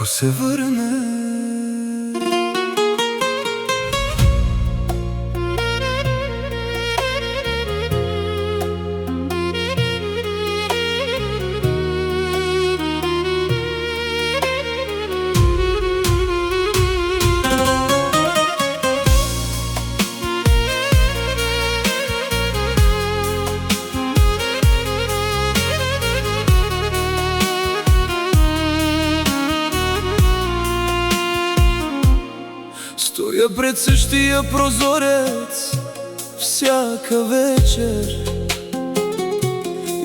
Ако се върне. Стоя пред същия прозорец всяка вечер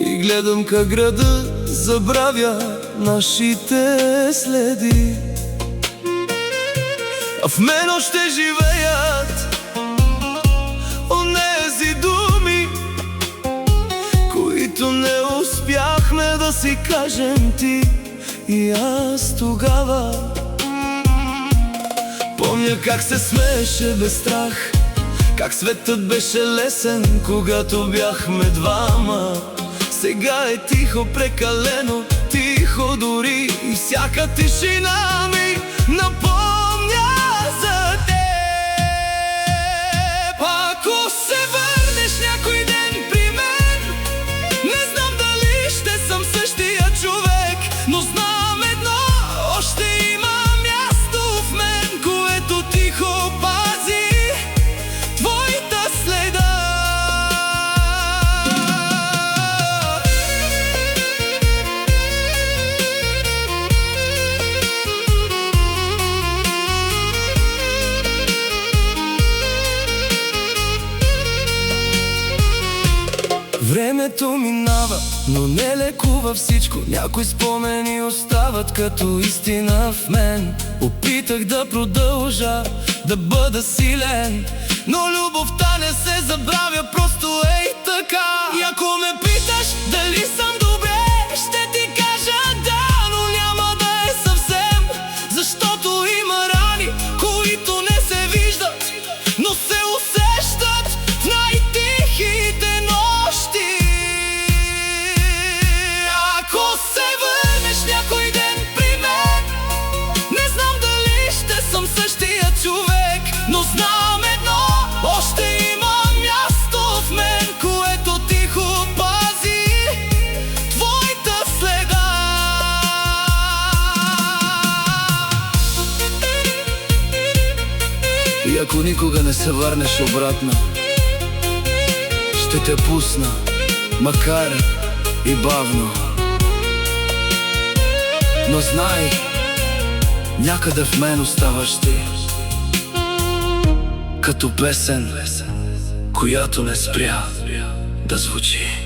и гледам как града забравя нашите следи. А в мен още живеят онези думи, които не успяхме да си кажем ти и аз тогава. Помня как се смееше без страх, как светът беше лесен, когато бяхме двама. Сега е тихо, прекалено тихо дори, и всяка тишина ми напомня за теб. Ако се върнеш някой ден при мен, не знам дали ще съм същия човек, но знам едно, още има място в мен, което тихо пази твоята следа. Времето минава, но не лекува всичко. Някои спомени остават като истина в мен. Опитах да продължа, да бъда силен, но любовта не се забравя просто ей така. И ако ме питаш дали съм добре, ще ти кажа да, но няма да е съвсем, защото има рани, които не се виждат, но се усещат в най-тихите нощи. Ако се върнеш някой ден при мен, не знам дали ще съм същия човек, но знам едно, още има място в мен, което тихо пази твоята следа. И ако никога не се върнеш обратно, ще те пусна, макар и бавно. Но знай, някъде в мен оставаш ти, като песен, която не спря да звучи.